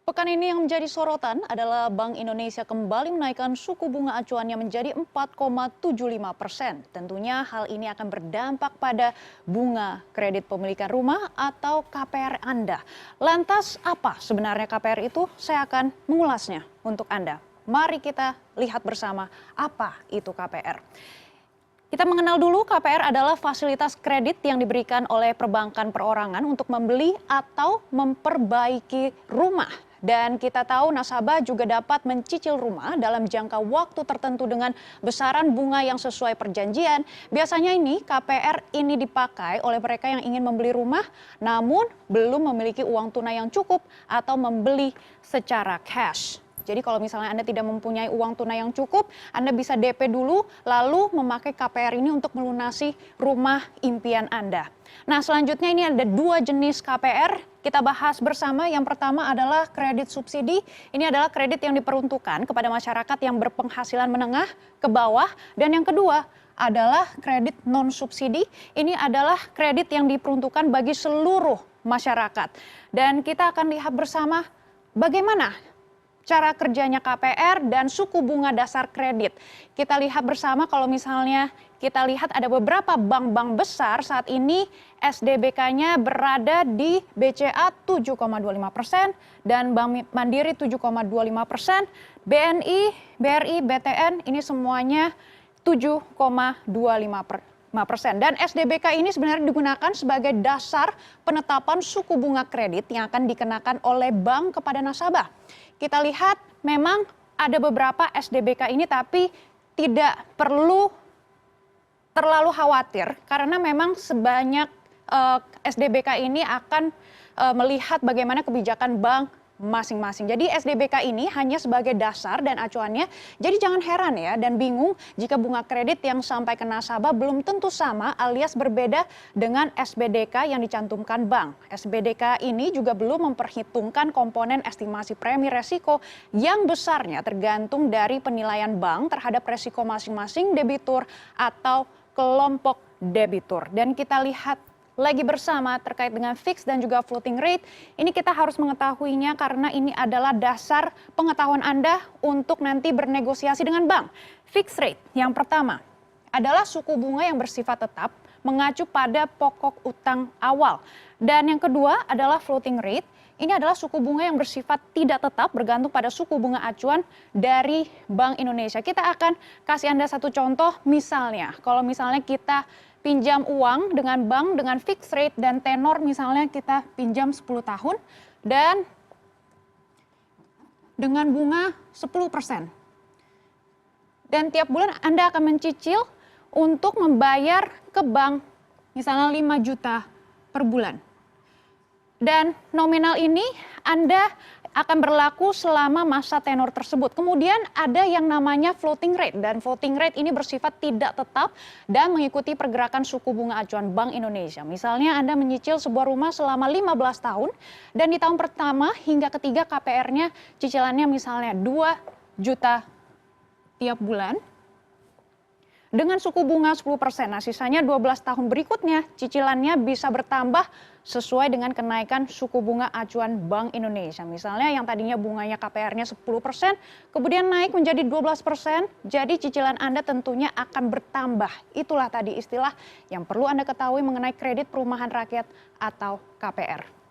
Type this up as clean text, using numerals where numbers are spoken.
Pekan ini yang menjadi sorotan adalah Bank Indonesia kembali menaikkan suku bunga acuannya menjadi 4,75%. Tentunya hal ini akan berdampak pada bunga kredit pemilikan rumah atau KPR Anda. Lantas apa sebenarnya KPR itu? Saya akan mengulasnya untuk Anda. Mari kita lihat bersama apa itu KPR. Kita mengenal dulu KPR adalah fasilitas kredit yang diberikan oleh perbankan perorangan untuk membeli atau memperbaiki rumah. Dan kita tahu nasabah juga dapat mencicil rumah dalam jangka waktu tertentu dengan besaran bunga yang sesuai perjanjian. Biasanya ini KPR ini dipakai oleh mereka yang ingin membeli rumah namun belum memiliki uang tunai yang cukup atau membeli secara cash. Jadi kalau misalnya Anda tidak mempunyai uang tunai yang cukup, Anda bisa DP dulu lalu memakai KPR ini untuk melunasi rumah impian Anda. Nah, selanjutnya ini ada dua jenis KPR. Kita bahas bersama. Yang pertama adalah kredit subsidi. Ini adalah kredit yang diperuntukkan kepada masyarakat yang berpenghasilan menengah ke bawah. Dan yang kedua adalah kredit non subsidi. Ini adalah kredit yang diperuntukkan bagi seluruh masyarakat. Dan kita akan lihat bersama bagaimana cara kerjanya KPR dan suku bunga dasar kredit. Kita lihat bersama kalau misalnya kita lihat ada beberapa bank-bank besar saat ini SDBK-nya berada di BCA 7,25% dan Bank Mandiri 7,25%, BNI, BRI, BTN ini semuanya 7,25%. Dan SDBK ini sebenarnya digunakan sebagai dasar penetapan suku bunga kredit yang akan dikenakan oleh bank kepada nasabah. Kita lihat memang ada beberapa SDBK ini tapi tidak perlu terlalu khawatir karena memang sebanyak SDBK ini akan melihat bagaimana kebijakan bank masing-masing. Jadi SDBK ini hanya sebagai dasar dan acuannya. Jadi jangan heran ya dan bingung jika bunga kredit yang sampai ke nasabah belum tentu sama alias berbeda dengan SBDK yang dicantumkan bank. SBDK ini juga belum memperhitungkan komponen estimasi premi resiko yang besarnya tergantung dari penilaian bank terhadap resiko masing-masing debitur atau kelompok debitur. Dan kita lihat lagi bersama terkait dengan fixed dan juga floating rate. Ini kita harus mengetahuinya karena ini adalah dasar pengetahuan Anda untuk nanti bernegosiasi dengan bank. Fixed rate yang pertama adalah suku bunga yang bersifat tetap mengacu pada pokok utang awal. Dan yang kedua adalah floating rate. Ini adalah suku bunga yang bersifat tidak tetap bergantung pada suku bunga acuan dari Bank Indonesia. Kita akan kasih Anda satu contoh misalnya. Kalau misalnya kita pinjam uang dengan bank dengan fixed rate dan tenor misalnya kita pinjam 10 tahun dan dengan bunga 10%. Dan tiap bulan Anda akan mencicil untuk membayar ke bank misalnya 5 juta per bulan. Dan nominal ini Anda akan berlaku selama masa tenor tersebut. Kemudian ada yang namanya floating rate dan floating rate ini bersifat tidak tetap dan mengikuti pergerakan suku bunga acuan Bank Indonesia. Misalnya Anda menyicil sebuah rumah selama 15 tahun dan di tahun pertama hingga ketiga KPR-nya cicilannya misalnya 2 juta tiap bulan dengan suku bunga 10%. Nah, sisanya 12 tahun berikutnya cicilannya bisa bertambah sesuai dengan kenaikan suku bunga acuan Bank Indonesia. Misalnya yang tadinya bunganya KPR-nya 10%, kemudian naik menjadi 12%, jadi cicilan Anda tentunya akan bertambah. Itulah tadi istilah yang perlu Anda ketahui mengenai kredit perumahan rakyat atau KPR.